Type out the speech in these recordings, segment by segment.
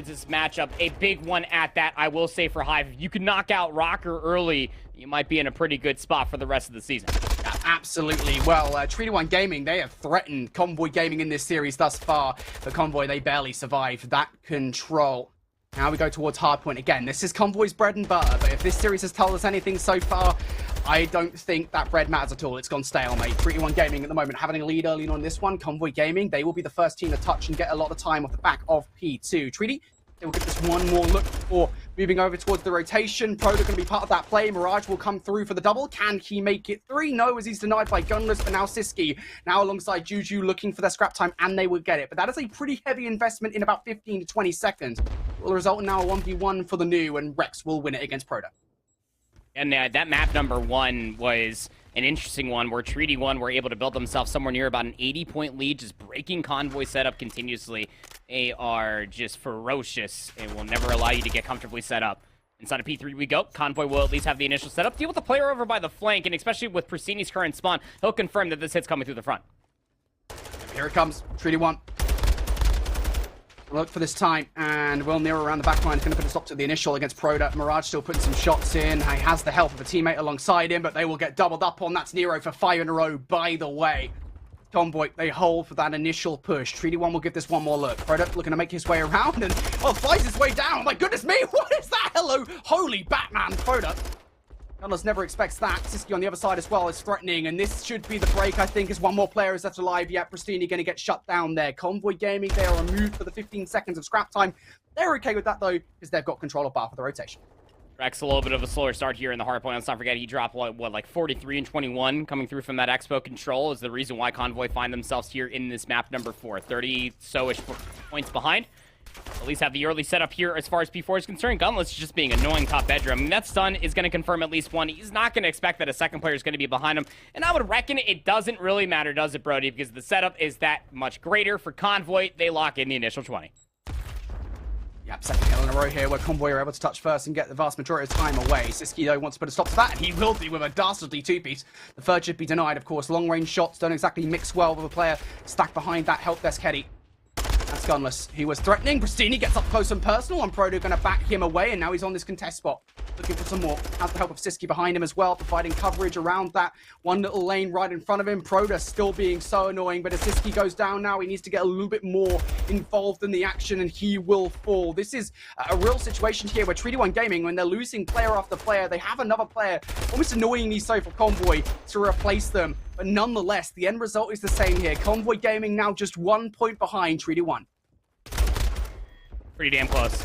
this matchup, a big one at that, I will say, for HIVE. If you can knock out Rokkr early, you might be in a pretty good spot for the rest of the season. Yeah, absolutely. Well, T1G Gaming, they have threatened Convoy Gaming in this series thus far. The Convoy, they barely survived that control. Now we go towards Hardpoint again. This is Convoy's bread and butter, but if this series has told us anything so far, I don't think that bread matters at all. It's gone stalemate. T1G Gaming at the moment having a lead early on this one. Convoy Gaming, they will be the first team to touch and get a lot of time off the back of P2. Treaty, they will get this one more look before moving over towards the rotation. Proda going to be part of that play. Mirage will come through for the double. Can he make it 3? No, as he's denied by Gunless, but now Siski, now alongside Juju, looking for their scrap time, and they will get it. But that is a pretty heavy investment in about 15 to 20 seconds. It will result in now a 1v1 for the new, and Rex will win it against Proda. And that map number 1 was an interesting one where T1 were able to build themselves somewhere near about an 80-point lead, just breaking Convoy setup continuously. They are just ferocious and will never allow you to get comfortably set up. Inside of P3 we go. Convoy will at least have the initial setup. Deal with the player over by the flank, and especially with Pristini's current spawn, he'll confirm that this hit's coming through the front. Here it comes. T1. Look for this time, and Will Nero around the back line is going to put a stop to the initial against Proda. Mirage still putting some shots in. He has the help of a teammate alongside him, but they will get doubled up on. That's Nero for 5 in a row, by the way. Convoy, they hold for that initial push. T1 will give this one more look. Proda looking to make his way around, and flies his way down. My goodness me, what is that? Hello, holy Batman, Proda. Gunless never expects that. Siski on the other side as well is threatening, and this should be the break, I think, as one more player is left alive. Yet Pristini going to get shut down there. Convoy Gaming, they are removed for the 15 seconds of scrap time. They're okay with that, though, because they've got control of bar for the rotation. Rex, a little bit of a slower start here in the hard point. Let's not forget, he dropped, what, like 43 and 21 coming through from that Expo control is the reason why Convoy find themselves here in this map number 4. 30-so-ish points behind. At least have the early setup here as far as P4 is concerned. Gunless just being annoying top bedroom. I mean, that stun is going to confirm at least one. He's not going to expect that a second player is going to be behind him. And I would reckon it doesn't really matter, does it, Brody? Because the setup is that much greater for Convoy. They lock in the initial 20. Yep, second kill in a row here where Convoy are able to touch first and get the vast majority of time away. Siski, though, wants to put a stop to that, and he will do with a dastardly two-piece. The third should be denied, of course. Long-range shots don't exactly mix well with a player stuck behind that help desk heady. That's Gunless. He was threatening. Pristini gets up close and personal, and Proda going to back him away, and now he's on this contest spot. Looking for some more. Has the help of Siski behind him as well, providing coverage around that one little lane right in front of him. Proda still being so annoying, but as Siski goes down now, he needs to get a little bit more involved in the action, and he will fall. This is a real situation here where T1 Gaming, when they're losing player after player, they have another player, almost annoyingly so for Convoy, to replace them. But nonetheless, the end result is the same here. Convoy Gaming now just 1 point behind T1. Pretty damn close.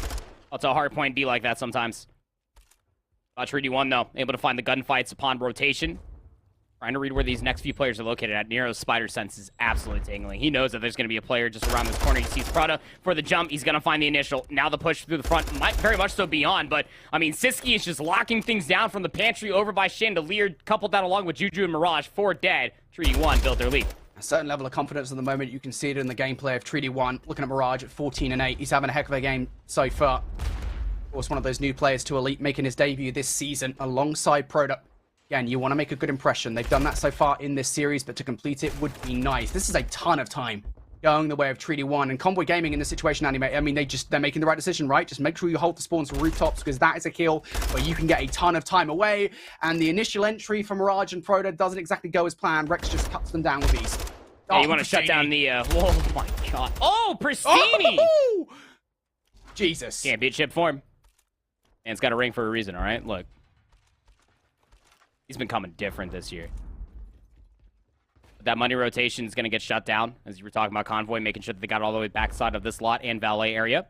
Also, a hard point be like that sometimes. T1, though, able to find the gunfights upon rotation. Trying to read where these next few players are located at. Nero's spider sense is absolutely tingling. He knows that there's going to be a player just around this corner. He sees Proda for the jump. He's going to find the initial. Now the push through the front might very much so be on, but, I mean, Siski is just locking things down from the pantry over by Chandelier, coupled that along with Juju and Mirage. 4 dead. T1 built their lead. A certain level of confidence at the moment. You can see it in the gameplay of T1. Looking at Mirage at 14 and 8. He's having a heck of a game so far. Of course, one of those new players to Elite making his debut this season alongside Proda. Again, you want to make a good impression. They've done that so far in this series, but to complete it would be nice. This is a ton of time going the way of T1 and Convoy Gaming in this situation. I mean, they're making the right decision, right? Just make sure you hold the spawns for rooftops, because that is a kill where you can get a ton of time away. And the initial entry from Mirage and Proda doesn't exactly go as planned. Rex just cuts them down with ease. Yeah, you want to shut down the, oh my god. Oh, Pristini! Oh! Jesus. Can't beat chip form. Man's got a ring for a reason, all right? Look. He's been coming different this year. But that money rotation is going to get shut down, as you were talking about Convoy, making sure that they got all the way backside of this lot and valet area.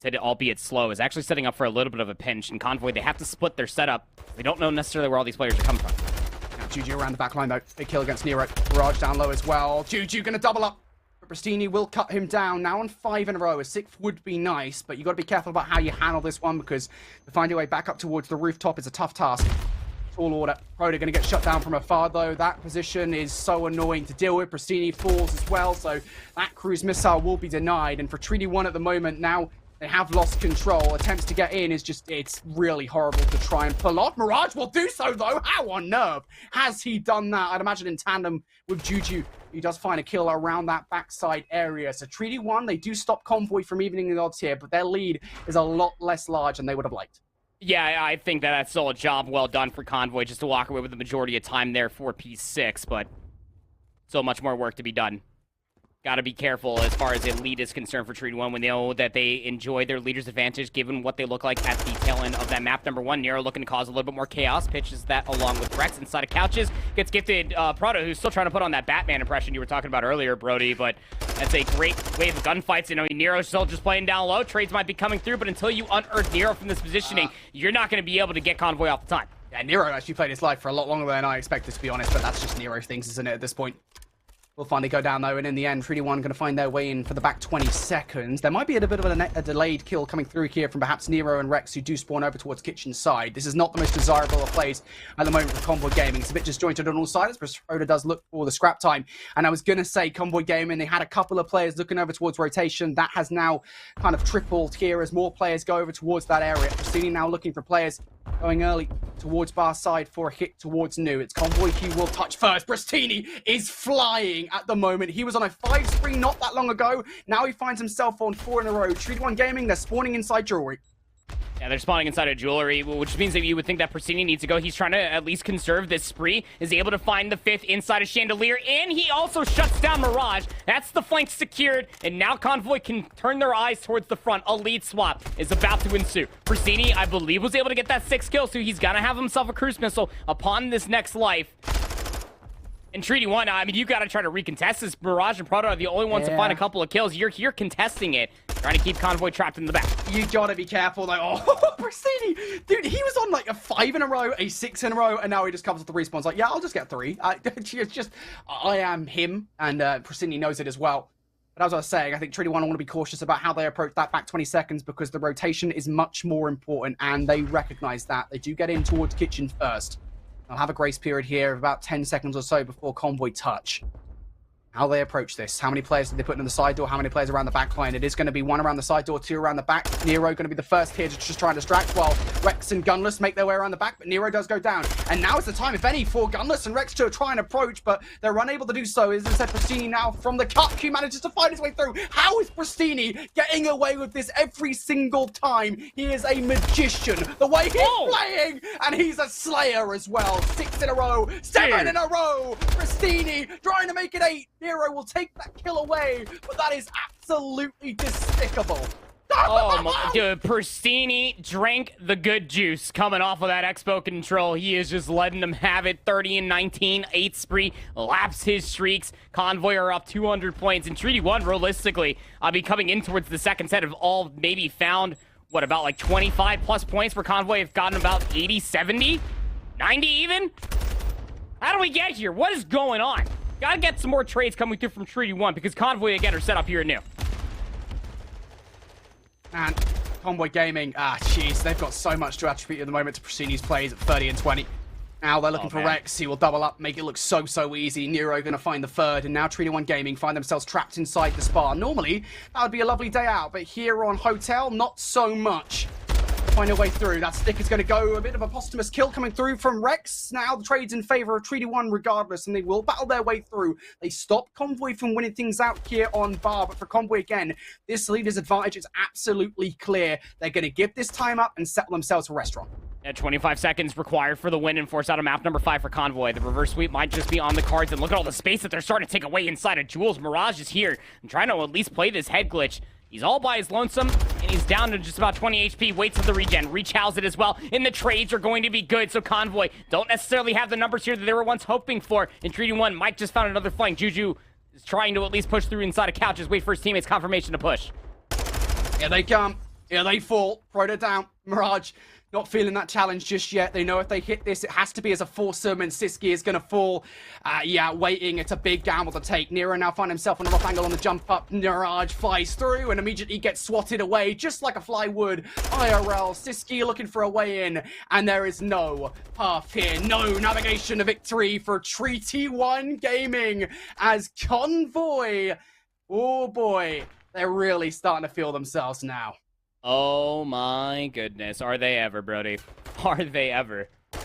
It's albeit slow, is actually setting up for a little bit of a pinch. And Convoy, they have to split their setup. They don't know necessarily where all these players are coming from. Now Juju around the back line, though. Big kill against Nero. Barrage down low as well. Juju going to double up. Pristini will cut him down. Now on 5 in a row. A 6th would be nice, but you got to be careful about how you handle this one, because to find your way back up towards the rooftop is a tough task. Tall order. Proda going to get shut down from afar, though. That position is so annoying to deal with. Pristini falls as well, so that cruise missile will be denied. And for T1 at the moment, now They have lost control. Attempts to get in is just, it's really horrible to try and pull off. Mirage will do so, though. How on nerve has he done that? I'd imagine in tandem with Juju, he does find a kill around that backside area. So Treaty 1, they do stop Convoy from evening the odds here, but their lead is a lot less large than they would have liked. Yeah, I think that's still a job well done for Convoy just to walk away with the majority of time there for P6, but so much more work to be done. Got to be careful as far as a lead is concerned for Treaty 1 when they know that they enjoy their leader's advantage given what they look like at the tail end of that map. Number 1, Nero looking to cause a little bit more chaos. Pitches that along with Rex inside of couches. Gets gifted Proto, who's still trying to put on that Batman impression you were talking about earlier, Brody. But that's a great wave of gunfights. You know, Nero's still just playing down low. Trades might be coming through, but until you unearth Nero from this positioning, you're not going to be able to get Convoy off the time. Yeah, Nero actually played his life for a lot longer than I expected, to be honest, but that's just Nero things, isn't it, at this point? Will finally go down, though, and in the end, Treaty 1 going to find their way in for the back 20 seconds. There might be a bit of a delayed kill coming through here from perhaps Nero and Rex, who do spawn over towards kitchen side. This is not the most desirable of plays at the moment for Convoy Gaming. It's a bit disjointed on all sides, but Schroeder does look for the scrap time. And I was going to say, Convoy Gaming, they had a couple of players looking over towards rotation. That has now kind of tripled here as more players go over towards that area. Pristini now looking for players going early towards bar side for a hit towards New. It's Convoy who will touch first. Pristini is flying at the moment. He was on a 5 spree not that long ago. Now he finds himself on 4 in a row. Treaty 1 Gaming, they're spawning inside jewelry. Yeah, they're spawning inside of jewelry, which means that you would think that Pristini needs to go. He's trying to at least conserve this spree, is able to find the 5th inside of Chandelier, and he also shuts down Mirage. That's the flank secured, and now Convoy can turn their eyes towards the front. A lead swap is about to ensue. Pristini, I believe, was able to get that 6 kills, so he's gonna have himself a cruise missile upon this next life. And Treaty 1, I mean, you gotta try to recontest this. Mirage and Proto are the only ones to find a couple of kills. You're here contesting it, trying to keep Convoy trapped in the back. You gotta be careful, though. Oh, Pristini! Dude, he was on like a 5 in a row, a 6 in a row, and now he just comes with the respawns. Like, yeah, I'll just get 3. It's just, I am him, and Pristini knows it as well. But as I was saying, I think Treaty 1 want to be cautious about how they approach that back 20 seconds because the rotation is much more important, and they recognize that. They do get in towards kitchen first. I'll have a grace period here of about 10 seconds or so before Convoy touch. How they approach this. How many players did they put in the side door? How many players around the back line? It is going to be 1 around the side door, 2 around the back. Nero going to be the first here to just try and distract while Rex and Gunless make their way around the back, but Nero does go down. And now is the time, if any, for Gunless and Rex to try and approach, but they're unable to do so. As I said, Pristini now from the cut, Q manages to find his way through. How is Pristini getting away with this every single time? He is a magician. The way he's playing, and he's a slayer as well. 6 in a row, 7 in a row. Pristini trying to make it 8. Nero will take that kill away, but that is absolutely despicable. Oh my, dude, Pristini drank the good juice coming off of that expo control. He is just letting them have it. 30 and 19, 8 spree, laps his streaks. Convoy are up 200 points. And Treaty 1, realistically, I'll be coming in towards the second set of all maybe found, what, about like 25 plus points for Convoy have gotten about 80, 70, 90 even? How do we get here? What is going on? Gotta get some more trades coming through from Treaty 1 because Convoy, again, are set up here at New. And Convoy Gaming, jeez, they've got so much to attribute at the moment to Pristini's plays at 30 and 20. Now they're looking for Rex. He will double up, make it look so easy. Nero going to find the 3rd, and now Treaty 1 Gaming find themselves trapped inside the spa. Normally, that would be a lovely day out, but here on Hotel, not so much. Find a way through. That stick is going to go. A bit of a posthumous kill coming through from Rex. Now the trade's in favor of Treaty 1 regardless, and they will battle their way through. They stop Convoy from winning things out here on bar, but for Convoy again, this leader's advantage is absolutely clear. They're going to give this time up and settle themselves for restaurant. At 25 seconds required for the win and force out of map number 5 for Convoy. The reverse sweep might just be on the cards, and look at all the space that they're starting to take away inside of Jules. Mirage is here and trying to at least play this head glitch. He's all by his lonesome, and he's down to just about 20 HP. Waits for the regen. Rechows it as well, and the trades are going to be good. So Convoy don't necessarily have the numbers here that they were once hoping for. In Treaty 1, Mike just found another flank. Juju is trying to at least push through inside of couches. Wait for his teammates' confirmation to push. Here they come. Here they fall. Proto down. Mirage not feeling that challenge just yet. They know if they hit this, it has to be as a foursome, and Siski is going to fall. Yeah, waiting. It's a big gamble to take. Nero now find himself on a rough angle on the jump up. Mirage flies through and immediately gets swatted away, just like a fly would. IRL, Siski looking for a way in, and there is no path here. No navigation to victory for Treaty 1 Gaming as Convoy. Oh boy, they're really starting to feel themselves now. Oh my goodness. Are they ever, Brody? Are they ever? I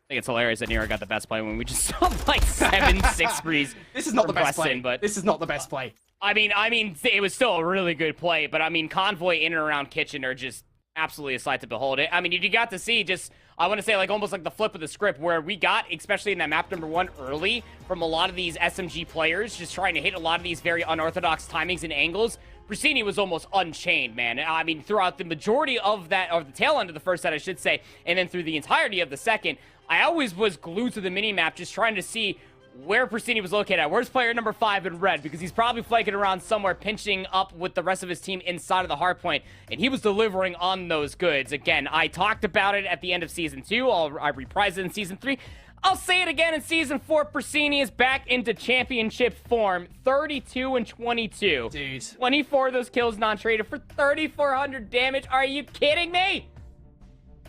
think it's hilarious that New York got the best play when we just saw like 7-6 sprees. This is not the best Preston, play. but This is not the best play. I mean, it was still a really good play, but I mean, Convoy in and around Kitchen are just absolutely a sight to behold. I mean, you got to see just, I want to say like almost like the flip of the script where we got, especially in that map number 1 early, from a lot of these SMG players just trying to hit a lot of these very unorthodox timings and angles. Brasini was almost unchained, man. I mean, throughout the majority of that, or the tail end of the first set, I should say, and then through the entirety of the second, I always was glued to the mini-map just trying to see where Brasini was located at. Where's player number 5 in red? Because he's probably flanking around somewhere, pinching up with the rest of his team inside of the hard point, and he was delivering on those goods. Again, I talked about it at the end of Season 2. I reprised it in Season 3. I'll say it again in Season 4. Brasini is back into championship form. 32-22. Dude. 24 of those kills non-traded for 3,400 damage. Are you kidding me?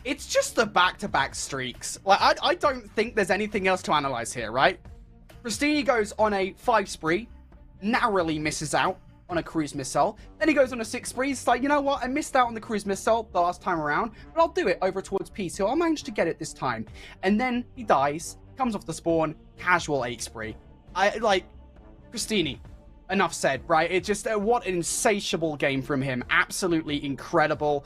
It's just the back-to-back streaks. Like, I don't think there's anything else to analyze here, right? Brasini goes on a 5 spree, narrowly misses out on a cruise missile. Then he goes on a 6 spree. It's like, you know what? I missed out on the cruise missile the last time around, but I'll do it over towards P2. I'll manage to get it this time. And then he dies, comes off the spawn, casual 8 spree. Brasini, enough said, right? It's just, what an insatiable game from him. Absolutely incredible.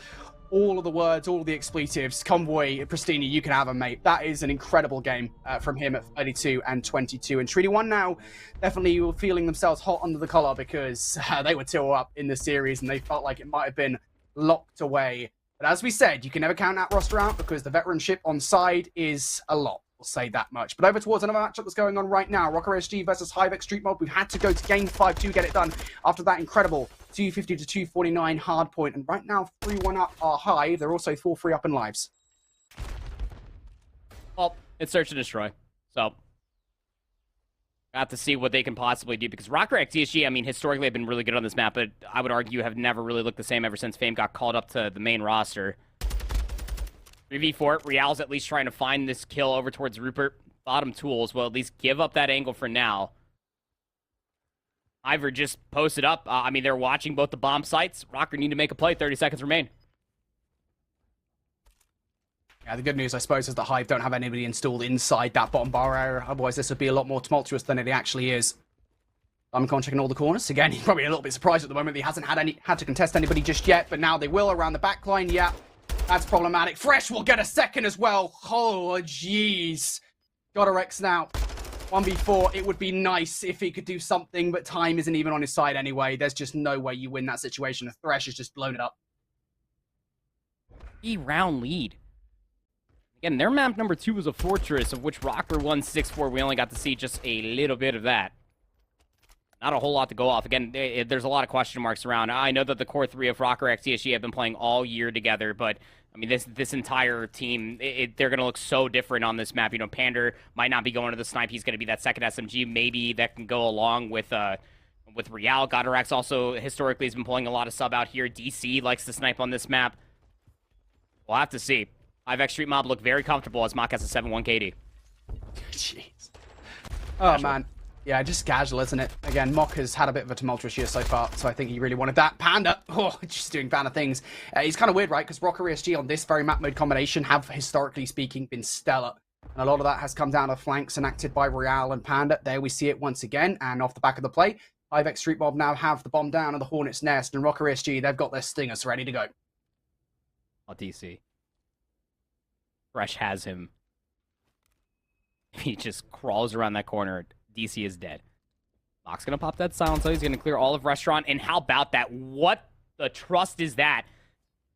All of the words, all of the expletives. Convoy, Brasini, you can have him, mate. That is an incredible game from him at 32 and 22. And Treaty 1 now definitely were feeling themselves hot under the collar because they were 2 up in the series and they felt like it might have been locked away. But as we said, you can never count that roster out because the veteranship on side is a lot. We'll say that much. But over towards another matchup that's going on right now. Rokkr SG versus HIVE Streetmob. We've had to go to game 5 to get it done after that incredible 250 to 249 hard point. And right now, 3-1 up are HIVE. They're also 4-3 up in lives. Well, it's search and destroy. So, got to see what they can possibly do. Because Rokkr ESG, I mean, historically have been really good on this map. But I would argue have never really looked the same ever since Fame got called up to the main roster. 3v4, Real's at least trying to find this kill over towards Rupert. Bottom tools will at least give up that angle for now. Ivor just posted up. I mean, they're watching both the bomb sites. Rokkr need to make a play. 30 seconds remain. Yeah, the good news, I suppose, is that HIVE don't have anybody installed inside that bottom bar area. Otherwise, this would be a lot more tumultuous than it actually is. I'm checking all the corners. Again, he's probably a little bit surprised at the moment. He hasn't had to contest anybody just yet, but now they will around the back line. Yeah. That's problematic. Fresh will get a second as well. Oh, jeez. Godorex now. 1v4. It would be nice if he could do something, but time isn't even on his side anyway. There's just no way you win that situation. Thresh has just blown it up. 3-round lead. Again, their map number 2 was a fortress, of which Rokkr won 6-4. We only got to see just a little bit of that. Not a whole lot to go off. Again, there's a lot of question marks around. I know that the core 3 of Rokkr XTSG have been playing all year together, but I mean, this entire team, they're going to look so different on this map. You know, Pander might not be going to the snipe. He's going to be that second SMG. Maybe that can go along with Real. Godorex also historically has been pulling a lot of sub out here. DC likes to snipe on this map. We'll have to see. HIVE Streetmob look very comfortable as Mach has a 7-1 KD. Jeez. Oh, man. Yeah, just casual, isn't it? Again, Mock has had a bit of a tumultuous year so far, so I think he really wanted that. Panda, just doing Panda things. He's kind of weird, right? Because Rokkr ESG on this very map mode combination have, historically speaking, been stellar. And a lot of that has come down to flanks enacted by Real and Panda. There we see it once again, and off the back of the play, HIVE Streetmob now have the bomb down on the Hornet's Nest, and Rokkr ESG, they've got their stingers ready to go. Oh, DC. Fresh has him. He just crawls around that corner. DC is dead. Mock's gonna pop that silence, so he's gonna clear all of Restaurant. And how about that? What the trust is that?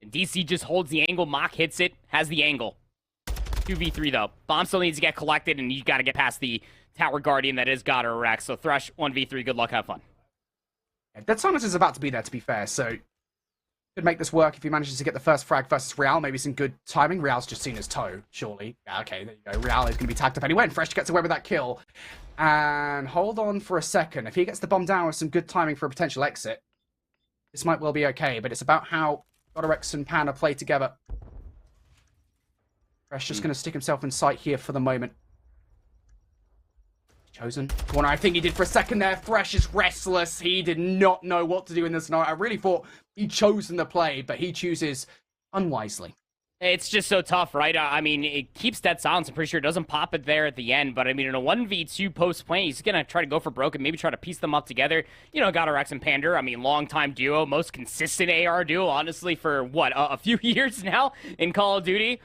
And DC just holds the angle. Mock hits it, has the angle. 2v3 though. Bomb still needs to get collected, and you gotta get past the Tower Guardian that is Godorex. So Thresh, 1v3, good luck, have fun. Yeah, Dead Silence is about to be there, to be fair, so could make this work if he manages to get the first frag versus Real. Maybe some good timing. Real's just seen his toe, surely. Yeah, okay, there you go. Real is going to be tagged up anyway, and Fresh gets away with that kill. And hold on for a second. If he gets the bomb down with some good timing for a potential exit, this might well be okay, but it's about how Godorex and Panda play together. Fresh just going to stick himself in sight here for the moment. Chosen corner. I think he did for a second there. Fresh is restless. He did not know what to do in this scenario. I really thought he'd chosen the play, but he chooses unwisely. It's just so tough, right? I mean, it keeps that silence. I'm pretty sure it doesn't pop it there at the end. But, I mean, in a 1v2 post-play, he's going to try to go for broke and maybe try to piece them up together. You know, GodRx and Pander, I mean, long-time duo, most consistent AR duo, honestly, for, what, a few years now in Call of Duty.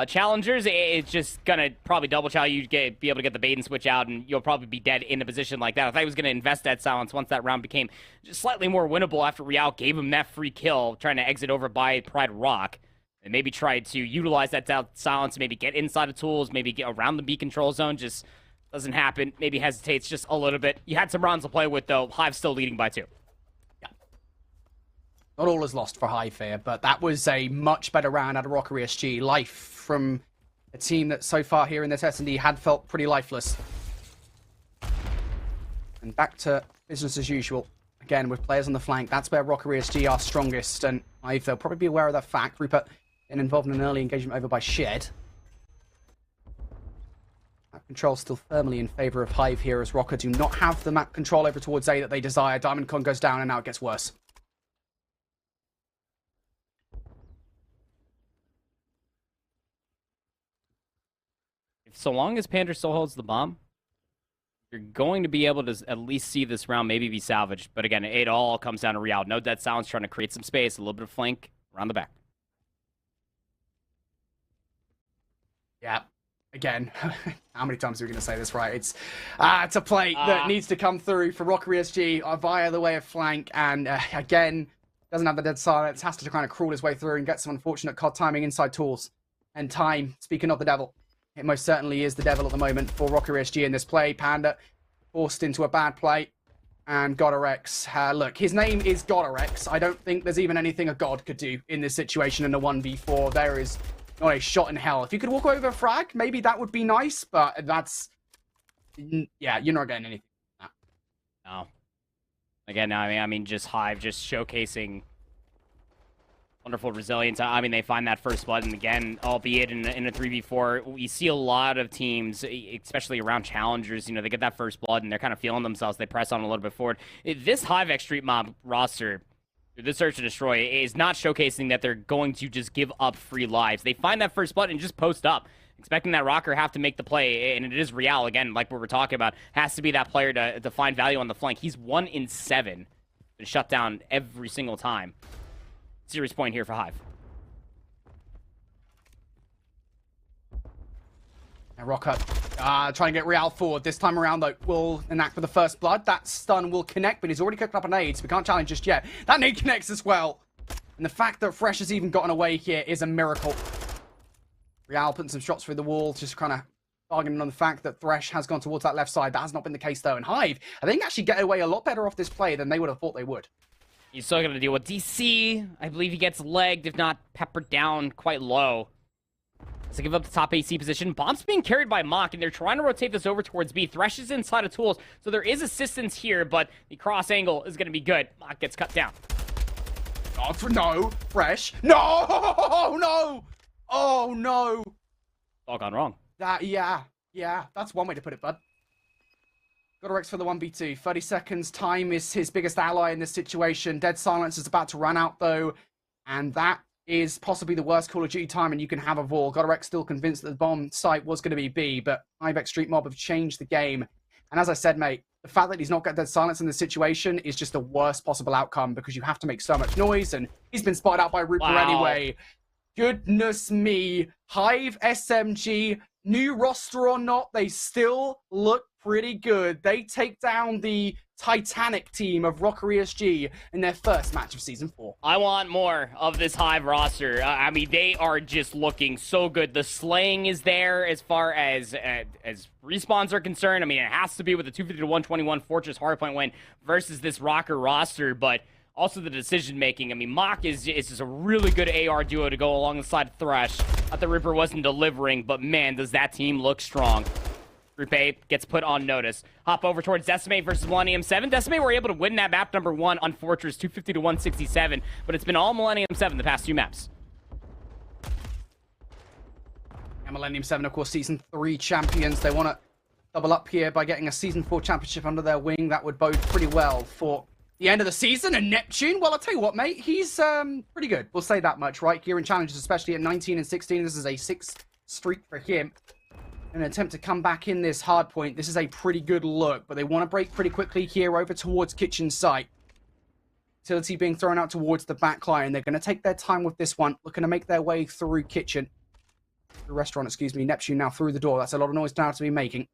Challengers, it's just going to probably double chow you, be able to get the bait and switch out, and you'll probably be dead in a position like that. I thought he was going to invest that silence once that round became just slightly more winnable after Real gave him that free kill, trying to exit over by Pride Rock. And maybe try to utilize that silence, maybe get inside of tools, maybe get around the B control zone. Just doesn't happen. Maybe hesitates just a little bit. You had some rounds to play with, though. HIVE still leading by 2. Yeah. Not all is lost for HIVE here, but that was a much better round out of Rokkr ESG. Life from a team that so far here in this S&D had felt pretty lifeless. And back to business as usual. Again, with players on the flank, that's where Rokkr ESG are strongest. And HIVE, they'll probably be aware of that fact. Rupert involved in an early engagement over by Shed. Map control still firmly in favor of HIVE here, as Rokkr do not have the map control over towards A that they desire. Diamond Con goes down, and now it gets worse. So long as Pander still holds the bomb, you're going to be able to at least see this round maybe be salvaged. But again, it all comes down to Real. No dead silence, trying to create some space, a little bit of flank around the back. Yeah, again, how many times are we going to say this, right? It's a play that needs to come through for Rokkr ESG via the way of flank, and again, doesn't have the dead silence, has to kind of crawl his way through and get some unfortunate COD timing inside tools. And time, speaking of the devil, it most certainly is the devil at the moment for Rokkr ESG in this play. Panda forced into a bad play, and GodRx, look, his name is GodRx. I don't think there's even anything a god could do in this situation in a 1v4. There is not a shot in hell. If you could walk over a frag, maybe that would be nice, but that's... Yeah, you're not getting anything. No. Again, I mean, just HIVE just showcasing wonderful resilience. I mean, they find that first blood, and again, albeit in a 3v4, we see a lot of teams, especially around challengers, you know, they get that first blood, and they're kind of feeling themselves. They press on a little bit forward. This HIVE X Streetmob roster, this Search and Destroy, is not showcasing that they're going to just give up free lives. They find that first blood and just post up, expecting that Rokkr have to make the play, and it is Real, again, like we were talking about, has to be that player to find value on the flank. He's 1 in 7, been shut down every single time. Serious point here for HIVE. And Rokkr trying to get Real forward. This time around, though, will enact for the first blood. That stun will connect, but he's already cooked up a nade, so we can't challenge just yet. That nade connects as well. And the fact that Fresh has even gotten away here is a miracle. Real putting some shots through the wall, just kind of bargaining on the fact that Thresh has gone towards that left side. That has not been the case, though. And HIVE, I think, actually get away a lot better off this play than they would have thought they would. He's still going to deal with DC. I believe he gets legged, if not peppered down quite low. To give up the top AC position. Bomb's being carried by Mock, and they're trying to rotate this over towards B. Thresh is inside of tools, so there is assistance here, but the cross angle is going to be good. Mock gets cut down. Oh, no, Fresh. No! No! Oh, no! All gone wrong. Yeah, that's one way to put it, bud. GodRx for the 1v2. 30 seconds. Time is his biggest ally in this situation. Dead silence is about to run out, though, and that is possibly the worst Call of Duty time, and you can have a Vol. GodRx still convinced that the bomb site was going to be B, but HIVE Streetmob have changed the game. And as I said, mate, the fact that he's not got dead silence in this situation is just the worst possible outcome, because you have to make so much noise, and he's been spotted out by Rookr anyway. Goodness me. HIVE SMG, new roster or not, they still look pretty good. They take down the Titanic team of Rokkr ESG in their first match of Season 4. I want more of this HIVE roster. I mean, they are just looking so good. The slaying is there as far as respawns are concerned. I mean, it has to be with the 250-121 Fortress Hardpoint win versus this Rokkr roster, but also the decision-making. I mean, Mock is just a really good AR duo to go alongside Thresh. Thought the Ripper wasn't delivering, but man, does that team look strong. Group A gets put on notice. Hop over towards Decimate versus Millennium7. Decimate were able to win that map number 1 on Fortress 250-167, but it's been all Millennium7 the past 2 maps. And Millennium7, of course, Season 3 champions. They want to double up here by getting a Season 4 championship under their wing. That would bode pretty well for the end of the season. And Neptune, well, I'll tell you what, mate, he's pretty good. We'll say that much, right? Here in challenges, especially at 19 and 16, this is a 6th streak for him. In an attempt to come back in this hard point, this is a pretty good look, but they want to break pretty quickly here over towards Kitchen site. Utility being thrown out towards the back line. They're going to take their time with this one, looking to make their way through Kitchen. The restaurant, excuse me. Neptune now through the door. That's a lot of noise now to be making.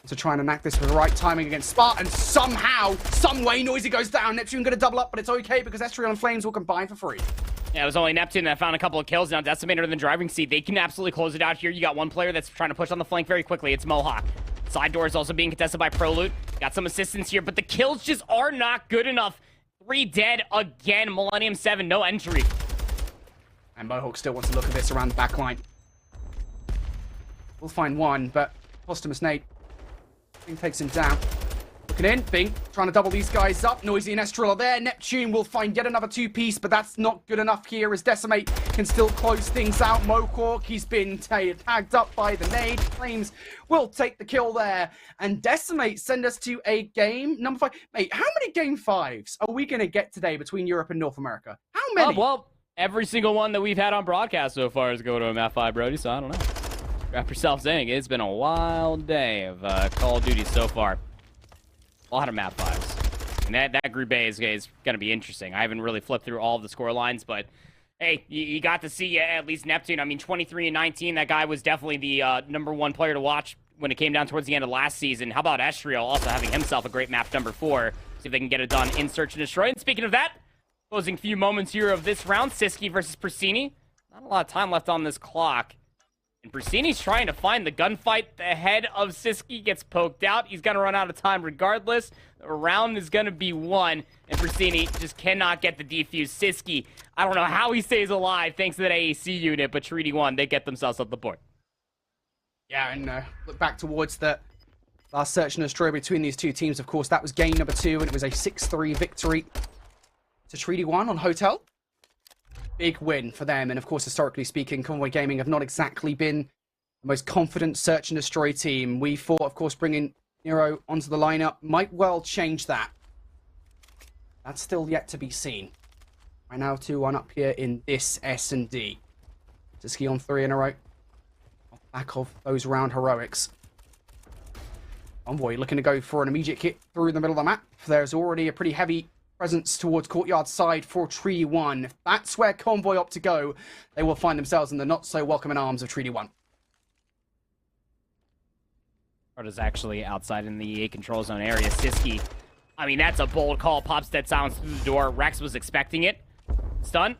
To try and enact this with the right timing against Spark, and somehow, some way, Noisy goes down. Neptune going to double up, but it's okay because Estriel and Flames will combine for free. Yeah, it was only Neptune that found a couple of kills. Now Decimator in the driving seat. They can absolutely close it out here. You got one player that's trying to push on the flank very quickly. It's Mohawk. Side door is also being contested by Proloot. Got some assistance here, but the kills just are not good enough. 3 dead again. Millennium7, no entry. And Mohawk still wants to look at this around the back line. We'll find one, but posthumous nade. Bing takes him down. Looking in. Bing trying to double these guys up. Noisy and Estrel are there. Neptune will find yet another 2-piece, but that's not good enough here as Decimate can still close things out. Mohawk, he's been tagged up by the nade. Flames will take the kill there. And Decimate send us to a game number 5. Mate, how many game 5s are we going to get today between Europe and North America? How many? Well, every single one that we've had on broadcast so far is going to a map 5, Brody, so I don't know. Wrap yourselves in. It's been a wild day of Call of Duty so far. A lot of map 5s. And that Group A is going to be interesting. I haven't really flipped through all of the score lines, but hey, you got to see at least Neptune. I mean, 23 and 19, that guy was definitely the #1 player to watch when it came down towards the end of last season. How about Estriel also having himself a great map number 4? See if they can get it done in Search and Destroy. And speaking of that, closing few moments here of this round, Siski versus Persini. Not a lot of time left on this clock. And Persini's trying to find the gunfight. The head of Siski gets poked out. He's going to run out of time regardless. The round is going to be won. And Persini just cannot get the defuse. Siski, I don't know how he stays alive thanks to that AAC unit, but Treaty 1, they get themselves up the board. Yeah, and look back towards the last Search and Destroy between these two teams. Of course, that was game number 2, and it was a 6-3 victory to Treaty 1 on Hotel. Big win for them, and of course, historically speaking, Convoy Gaming have not exactly been the most confident Search and Destroy team. We thought, of course, bringing Nero onto the lineup might well change that. That's still yet to be seen. Right now, 2-1 up here in this S&D. Siski on 3 in a row. Off the back of those round heroics. Convoy looking to go for an immediate hit through the middle of the map. There's already a pretty heavy presence towards Courtyard side for Treaty 1. If that's where Convoy opt to go, they will find themselves in the not-so-welcoming arms of Treaty 1. Is actually outside in the EA control zone area. Siski, I mean, that's a bold call. Pops dead silence through the door. Rex was expecting it. Stun.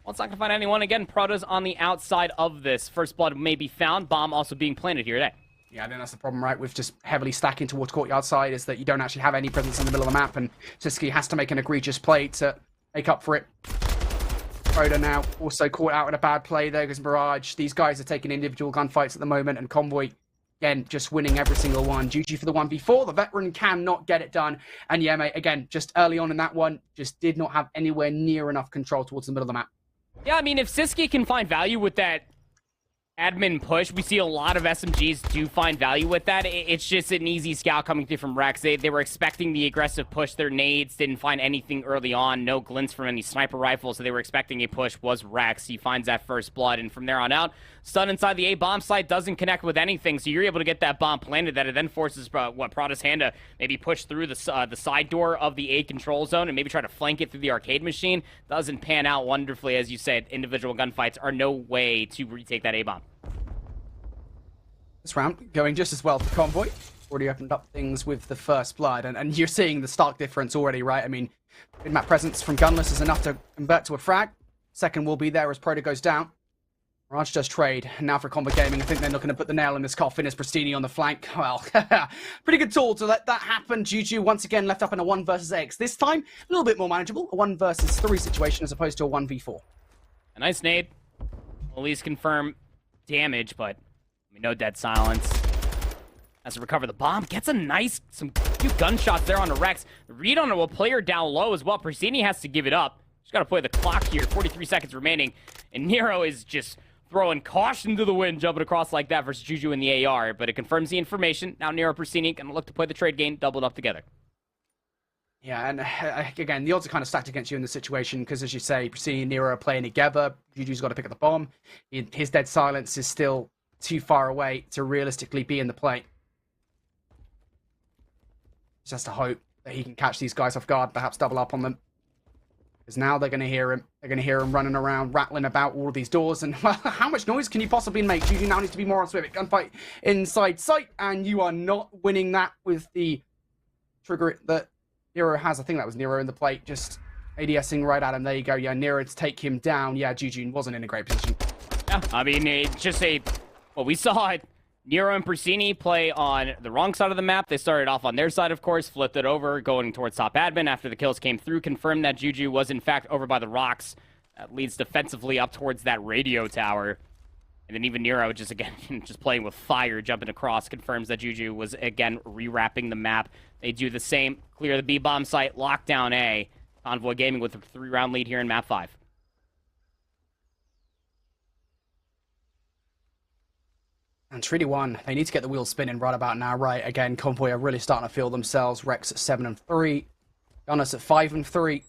Well, it's not going to find anyone. Again, Proto's on the outside of this. First blood may be found. Bomb also being planted here today. Yeah, I think that's the problem, right, with just heavily stacking towards Courtyard side, is that you don't actually have any presence in the middle of the map, and Siski has to make an egregious play to make up for it. Proto now also caught out in a bad play there because Mirage. These guys are taking individual gunfights at the moment, and Convoy, again, just winning every single one. GG for the 1v4. The veteran cannot get it done. And yeah, mate, again, just early on in that one, just did not have anywhere near enough control towards the middle of the map. Yeah, I mean, if Siski can find value with that admin push, we see a lot of SMGs do find value with that. It's just an easy scout coming through from Rex. They were expecting the aggressive push. Their nades didn't find anything early on. No glints from any sniper rifles, so they were expecting a push. Was Rex. He finds that first blood, and from there on out, stun inside the A bomb site doesn't connect with anything, so you're able to get that bomb planted. That it then forces Proto's hand to maybe push through the side door of the A control zone and maybe try to flank it through the arcade machine. Doesn't pan out wonderfully. As you said, individual gunfights are no way to retake that A bomb. This round going just as well for Convoy. Already opened up things with the first blood, and you're seeing the stark difference already, right? I mean, mid-map presence from Gunless is enough to convert to a frag. Second will be there as Proto goes down. Mirage does trade. Now for Convoy Gaming, I think they're looking to put the nail in this coffin as Pristini on the flank. Well, pretty good tool to let that happen. Juju once again left up in a 1 versus X. This time, a little bit more manageable. A 1 versus 3 situation as opposed to a 1v4. A nice nade. At least confirm damage, but no dead silence. Has to recover the bomb. Gets some few gunshots there on the Rex. The read on a player down low as well. Persini has to give it up. Just got to play the clock here. 43 seconds remaining. And Nero is just throwing caution to the wind, jumping across like that versus Juju in the AR, but it confirms the information. Now Nero Persini going to look to play the trade game, doubled up together. Yeah, and again, the odds are kind of stacked against you in this situation because, as you say, Persini and Nero are playing together. Juju's got to pick up the bomb. His dead silence is still too far away to realistically be in the play. Just has to hope that he can catch these guys off guard, perhaps double up on them. Because now they're going to hear him. They're going to hear him running around, rattling about all of these doors. And well, how much noise can you possibly make? Juju now needs to be more on swift. Gunfight inside sight, and you are not winning that with the trigger that Nero has. I think that was Nero in the plate, just ADSing right at him. There you go. Yeah, Nero to take him down. Yeah, Juju wasn't in a great position. Yeah, I mean, it's just well, we saw it. Nero and Persini play on the wrong side of the map. They started off on their side, of course, flipped it over, going towards top admin after the kills came through, confirmed that Juju was, in fact, over by the rocks. That leads defensively up towards that radio tower. And then even Nero, just again, just playing with fire, jumping across, confirms that Juju was, again, rewrapping the map. They do the same, clear the B-bomb site, lock down A. Convoy Gaming with a 3-round lead here in map 5. And Treaty 1, they need to get the wheels spinning right about now, right? Again, Convoy are really starting to feel themselves. Rex at 7-3. Giannis at 5-3.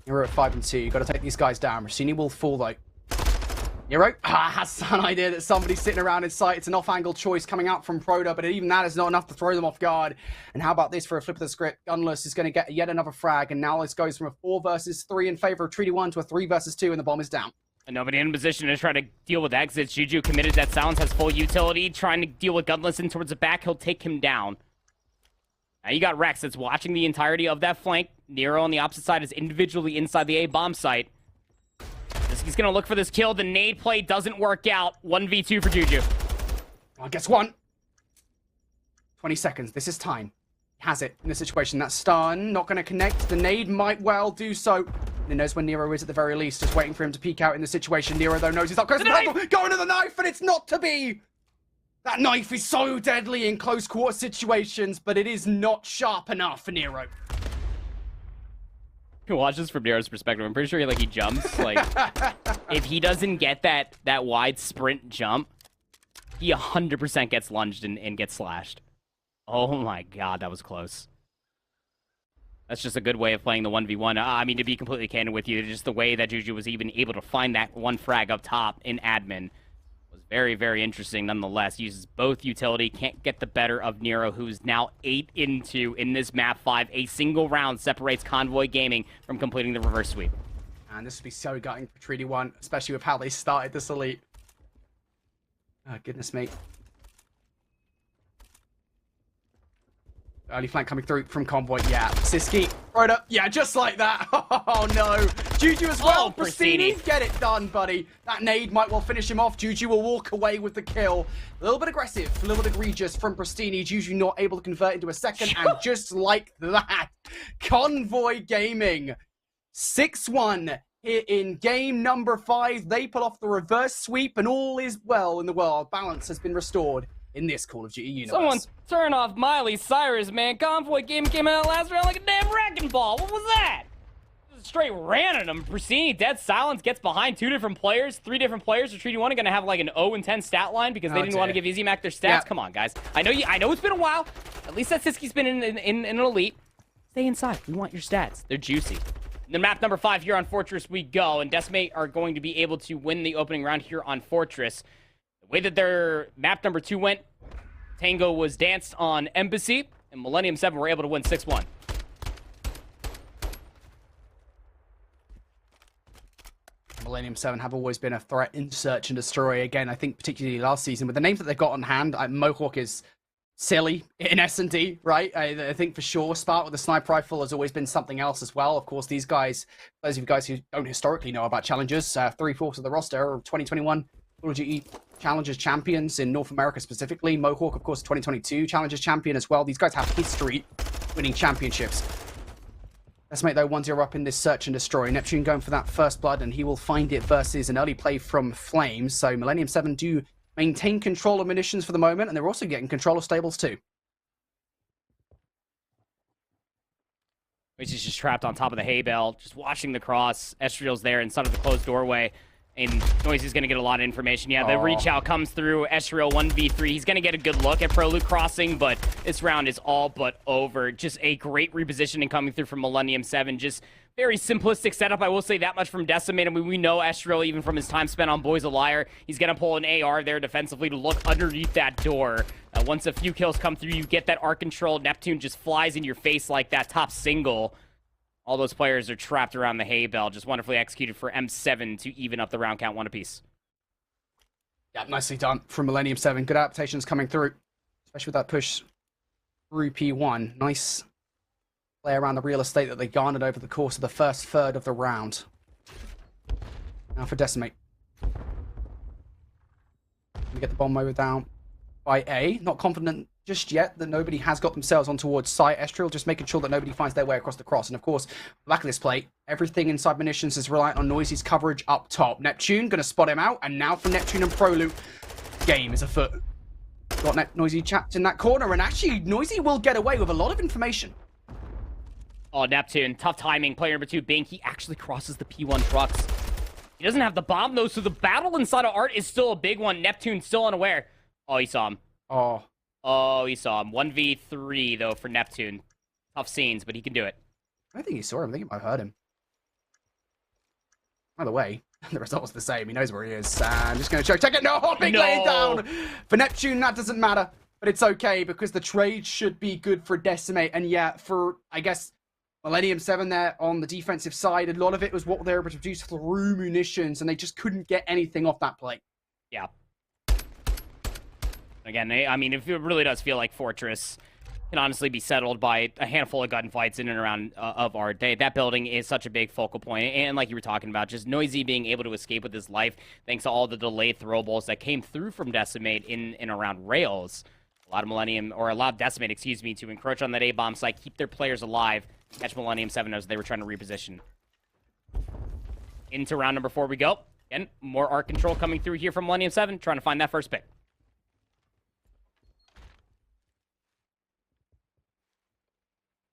Nero at 5-2. You've got to take these guys down. Rossini will fall, though. Nero has an idea that somebody's sitting around in sight. It's an off-angle choice coming out from Proda, but even that is not enough to throw them off guard. And how about this for a flip of the script? Gunless is going to get yet another frag, and now this goes from a 4 versus 3 in favor of Treaty 1 to a 3 versus 2, and the bomb is down. And nobody in position to try to deal with exits. Juju committed that silence, has full utility. Trying to deal with Gunless in towards the back. He'll take him down. Now you got Rex that's watching the entirety of that flank. Nero on the opposite side is individually inside the A bomb site. He's going to look for this kill. The nade play doesn't work out. 1v2 for Juju. Well, guess one. 20 seconds. This is time. He has it in this situation. That stun not going to connect. The nade might well do so. He knows where Nero is at the very least, just waiting for him to peek out in the situation. Nero, though, knows he's not close to the rifle. Going to the knife, and it's not to be. That knife is so deadly in close quarter situations, but it is not sharp enough for Nero. Watch this from Nero's perspective. I'm pretty sure he jumps. Like, if he doesn't get that wide sprint jump, he 100% gets lunged and gets slashed. Oh my god, that was close. That's just a good way of playing the 1v1. I mean, to be completely candid with you, just the way that Juju was even able to find that one frag up top in admin was very, very interesting nonetheless. Uses both utility, can't get the better of Nero, who's now 8-2 in this map 5. A single round separates Convoy Gaming from completing the reverse sweep. And this would be so gutting for Treaty 1, especially with how they started this elite. Oh, goodness me. Early flank coming through from Convoy. Yeah, Siski. Right up. Yeah, just like that. Oh, no. Juju as well. Oh, Persini. Get it done, buddy. That nade might well finish him off. Juju will walk away with the kill. A little bit aggressive, a little bit egregious from Pristini. Juju not able to convert into a second. And just like that, Convoy Gaming. 6-1 here in game number 5. They pull off the reverse sweep, and all is well in the world. Balance has been restored in this Call of Duty universe. Someone turn off Miley Cyrus, man. Convoy Gaming came out last round like a damn wrecking ball. What was that? Just straight ran at him. Persini, dead silence, gets behind 2 different players. 3 different players. Treaty 1 are going to have like an 0-10 stat line because they didn't want to give EasyMac their stats. Yeah. Come on, guys. I know it's been a while. At least that Siski's been in an elite. Stay inside. We want your stats. They're juicy. And then map number 5 here on Fortress we go. And Decimate are going to be able to win the opening round here on Fortress. The way that their map number 2 went, Tango was danced on Embassy, and Millennium7 were able to win 6-1. Millennium7 have always been a threat in search and destroy. Again, I think particularly last season, with the names that they've got on hand, Mohawk is silly in S&D, right? I think for sure Spark with the sniper rifle has always been something else as well. Of course, these guys, those of you guys who don't historically know about challenges, 3/4 of the roster are 2021 Call of Duty Challengers champions in North America specifically. Mohawk, of course, 2022 Challengers champion as well. These guys have history winning championships. Decimate, though, 1-0 up in this search and destroy. Neptune going for that first blood, and he will find it versus an early play from Flames. So Millennium7 do maintain control of munitions for the moment, and they're also getting control of stables too. He's just trapped on top of the hay bale, just watching the cross. Estriel's there inside of the closed doorway. And Noisy's going to get a lot of information. Yeah, the reach out comes through. Ezreal 1v3. He's going to get a good look at Prolude crossing, but this round is all but over. Just a great repositioning coming through from Millennium7. Just very simplistic setup. I will say that much from Decimate. I mean, we know Ezreal, even from his time spent on Boys a Liar, he's going to pull an AR there defensively to look underneath that door. Once a few kills come through, you get that arc control. Neptune just flies in your face like that top single. All those players are trapped around the hay bale. Just wonderfully executed for M7 to even up the round count 1 apiece. Yeah, nicely done from Millennium7. Good adaptations coming through, especially with that push through P1. Nice play around the real estate that they garnered over the course of the first third of the round. Now for Decimate. We get the bomb mower down by A. Not confident just yet that nobody has got themselves on towards site. Ezreal just making sure that nobody finds their way across the cross. And of course, back of this plate, everything inside munitions is reliant on Noisy's coverage up top. Neptune going to spot him out. And now for Neptune and Prolude, game is afoot. Got Noisy trapped in that corner. And actually, Noisy will get away with a lot of information. Oh, Neptune, tough timing. Player number 2, Bink, he actually crosses the P1 trucks. He doesn't have the bomb, though, so the battle inside of Art is still a big one. Neptune still unaware. Oh, he saw him. Oh, he saw him. 1v3, though, for Neptune. Tough scenes, but he can do it. I don't think he saw him. I think he might have heard him. Either way, the result was the same. He knows where he is. I'm just going to check it. No, big lay down. For Neptune, that doesn't matter. But it's okay, because the trade should be good for Decimate. And yeah, for, I guess, Millennium7 there on the defensive side, a lot of it was what they were able to produce through munitions, and they just couldn't get anything off that plate. Yeah. Again, I mean, it really does feel like Fortress can honestly be settled by a handful of gunfights in and around of Art. That building is such a big focal point, and like you were talking about, just Noisy being able to escape with his life thanks to all the delayed throwables that came through from Decimate in and around rails. A lot of Decimate, excuse me, to encroach on that A-bomb site, keep their players alive, catch Millennium7 as they were trying to reposition. Into round number 4 we go. Again, more arc control coming through here from Millennium7, trying to find that first pick.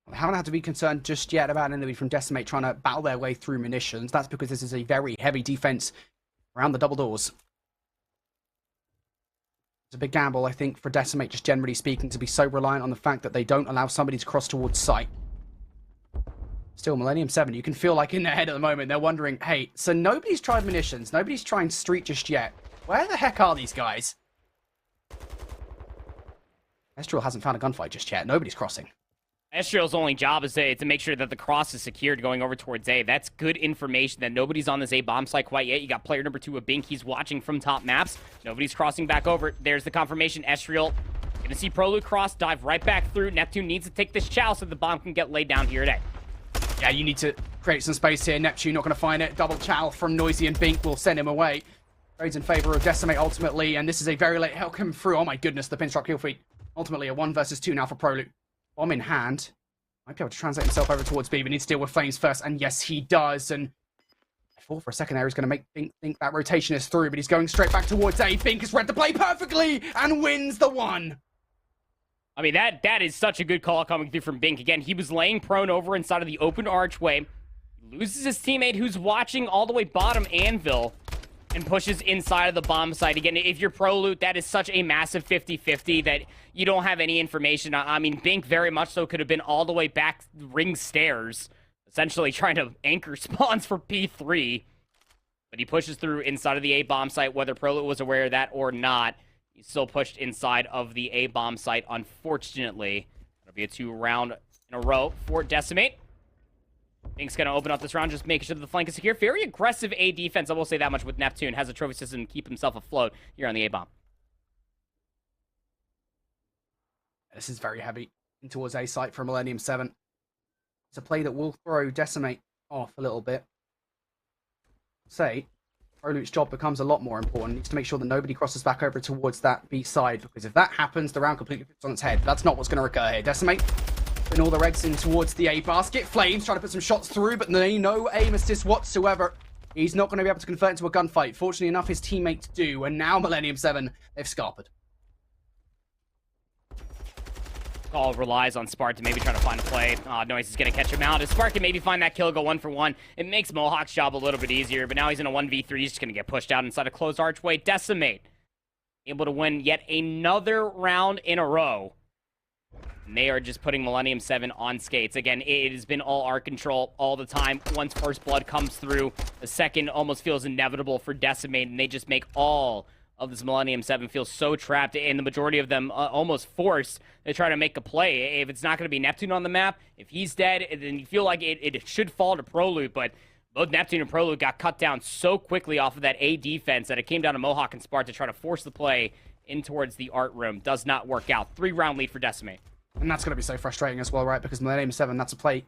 They haven't had to be concerned just yet about anybody from Decimate trying to battle their way through munitions. That's because this is a very heavy defense around the double doors. It's a big gamble, I think, for Decimate, just generally speaking, to be so reliant on the fact that they don't allow somebody to cross towards site. Still, Millennium7, you can feel like in their head at the moment, they're wondering, hey, so nobody's tried munitions, nobody's trying street just yet. Where the heck are these guys? Ezreal hasn't found a gunfight just yet. Nobody's crossing. Ezreal's only job is to make sure that the cross is secured going over towards A. That's good information that nobody's on this A bomb site quite yet. You got player number 2 of Bink. He's watching from top maps. Nobody's crossing back over. There's the confirmation. Ezreal gonna see Prolude cross, dive right back through. Neptune needs to take this chow so the bomb can get laid down here at A. Yeah, you need to create some space here. Neptune not going to find it. Double chow from Noisy and Bink will send him away. Trades in favor of Decimate ultimately, and this is a very late help come through. Oh my goodness, the pinstripe kill feed. Ultimately a 1 versus 2 now for Prolude. Bomb in hand. Might be able to translate himself over towards B, but needs to deal with Flames first, and yes, he does. And I thought for a second there he's going to make Bink think that rotation is through, but he's going straight back towards A. Bink has read the play perfectly and wins the 1. I mean, that is such a good call coming through from Bink. Again, he was laying prone over inside of the open archway, loses his teammate who's watching all the way bottom Anvil, and pushes inside of the bomb site. Again, if you're Prolude, that is such a massive 50-50 that you don't have any information. I mean, Bink very much so could have been all the way back ring stairs, essentially trying to anchor spawns for P3. But he pushes through inside of the A bomb site, whether Prolude was aware of that or not. He's still pushed inside of the A bomb site, unfortunately. That'll be a 2 round in a row for Decimate. Bink's going to open up this round, just making sure that the flank is secure. Very aggressive A defense, I will say that much, with Neptune. Has a trophy system to keep himself afloat here on the A bomb. This is very heavy in towards A site for Millennium7. It's a play that will throw Decimate off a little bit. Prolude's job becomes a lot more important. He needs to make sure that nobody crosses back over towards that B side, because if that happens, the round completely flips on its head. That's not what's going to occur here. Decimate putting all their eggs in towards the A basket. Flames trying to put some shots through, but no aim assist whatsoever. He's not going to be able to convert into a gunfight. Fortunately enough, his teammates do, and now Millennium7, they've scarpered. All relies on Spark to maybe try to find a play. Noise is going to catch him out. If Spark can maybe find that kill, go 1-for-1, it makes Mohawk's job a little bit easier, but now he's in a 1v3. He's just going to get pushed out inside a closed archway. Decimate able to win yet another round in a row. And they are just putting Millennium7 on skates. Again, it has been all our control all the time. Once first blood comes through, the second almost feels inevitable for Decimate, and they just make all of this Millennium7 feel so trapped, and the majority of them almost forced to try to make a play. If it's not going to be Neptune on the map, if he's dead, then you feel like it should fall to Proloot, but both Neptune and Proloot got cut down so quickly off of that A defense that it came down to Mohawk and Spark to try to force the play in towards the art room. Does not work out. 3-round lead for Decimate. And that's going to be so frustrating as well, right? Because Millennium7, that's a play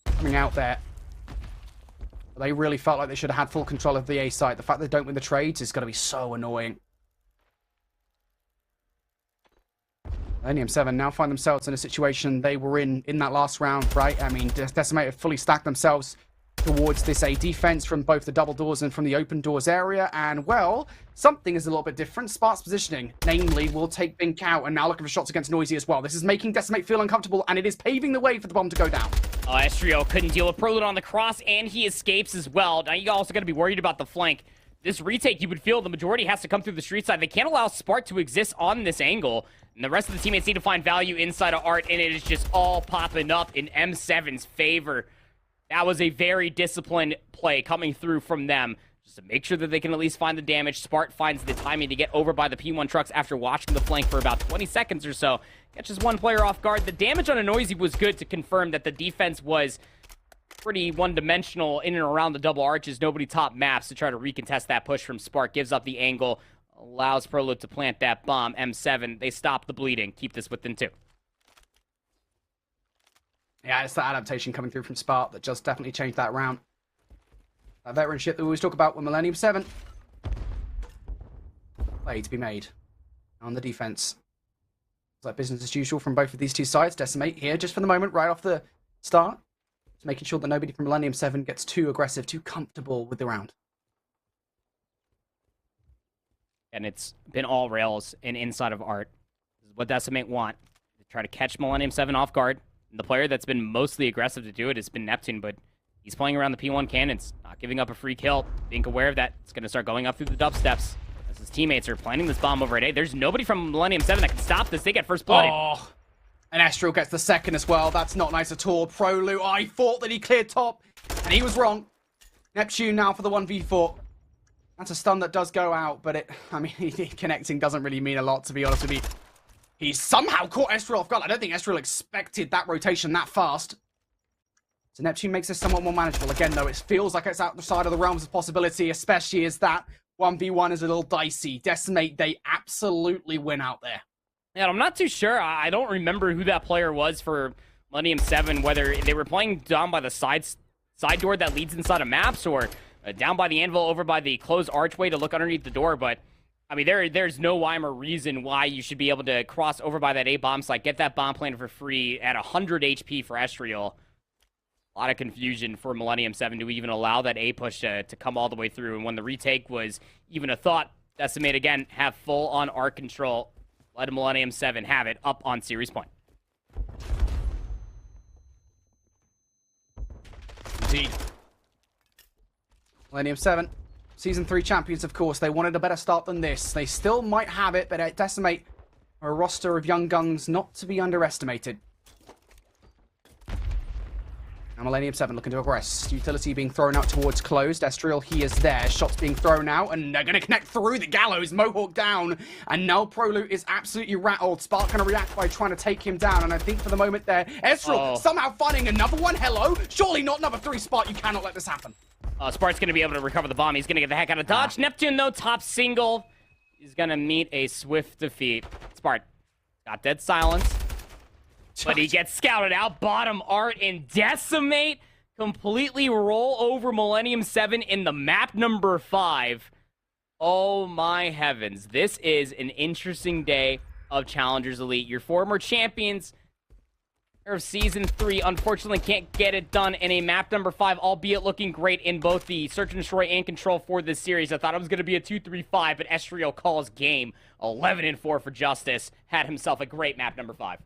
coming out there. But they really felt like they should have had full control of the A site. The fact they don't win the trades is going to be so annoying. Millennium7 now find themselves in a situation they were in that last round, right? I mean, Decimate have fully stacked themselves towards this A defense from both the double doors and from the open doors area, and well, something is a little bit different. Spark's positioning, namely, will take Bink out, and now looking for shots against Noisy as well. This is making Decimate feel uncomfortable, and it is paving the way for the bomb to go down. Estrio couldn't deal with Proloot on the cross, and he escapes as well. Now you also got to be worried about the flank. This retake, you would feel the majority has to come through the street side. They can't allow Spark to exist on this angle, and the rest of the teammates need to find value inside of Art, and it is just all popping up in M7's favor. That was a very disciplined play coming through from them, just to make sure that they can at least find the damage. Spark finds the timing to get over by the P1 trucks after watching the flank for about 20 seconds or so. Catches one player off guard. The damage on a Noisy was good to confirm that the defense was pretty one-dimensional in and around the double arches. Nobody top maps to try to recontest that push from Spark. Gives up the angle, allows Proloot to plant that bomb. M7, they stop the bleeding. Keep this within 2. Yeah, it's that adaptation coming through from Spark that just definitely changed that round. That veteranship that we always talk about with Millennium7. Play to be made on the defense. It's like business as usual from both of these two sides. Decimate here just for the moment, right off the start. Just making sure that nobody from Millennium7 gets too aggressive, too comfortable with the round. And it's been all rails and inside of Art. This is what Decimate want. To try to catch Millennium7 off guard. And the player that's been mostly aggressive to do it has been Neptune, but he's playing around the P1 cannons, not giving up a free kill. Being aware of that, it's going to start going up through the dubsteps as his teammates are planting this bomb over at A. There's nobody from Millennium7 that can stop this. They get first blood. Oh, and Estrio gets the second as well. That's not nice at all. Proloot, I thought that he cleared top, and he was wrong. Neptune now for the 1v4. That's a stun that does go out, but I mean, connecting doesn't really mean a lot, to be honest with you. He somehow caught Estrio off guard. I don't think Estrio expected that rotation that fast. So Neptune makes this somewhat more manageable. Again, though, it feels like it's outside of the realms of possibility, especially as that 1v1 is a little dicey. Decimate, they absolutely win out there. Yeah, I'm not too sure. I don't remember who that player was for Millennium7, whether they were playing down by the side door that leads inside of maps or down by the anvil over by the closed archway to look underneath the door, but I mean, there's no rhyme or reason why you should be able to cross over by that A bomb site, get that bomb planted for free at 100 HP for Estrio. A lot of confusion for Millennium7 to even allow that A push to come all the way through. And when the retake was even a thought, Decimate again have full on arc control. Let Millennium7 have it up on series point. Indeed. Millennium7. Season 3 champions, of course. They wanted a better start than this. They still might have it, but at Decimate are a roster of young guns not to be underestimated. Now Millennium7 looking to aggress. Utility being thrown out towards closed. Estriel, he is there. Shots being thrown out, and they're going to connect through the gallows. Mohawk down, and now Proloot is absolutely rattled. Spark going to react by trying to take him down, and I think for the moment there, Estriel somehow finding another one. Hello? Surely not number 3, Spark. You cannot let this happen. Spark's going to be able to recover the bomb. He's going to get the heck out of dodge. Neptune, though, top single. He's going to meet a swift defeat. Spark got dead silence, but he gets scouted out. Bottom Art and Decimate completely roll over Millennium7 in the map number 5. Oh, my heavens. This is an interesting day of Challengers Elite. Your former champions of Season 3, unfortunately, can't get it done in a map number 5, albeit looking great in both the Search and Destroy and Control for this series. I thought it was going to be a 2-3-5, but Estrio calls game. 11-4 for Justice. Had himself a great map number 5.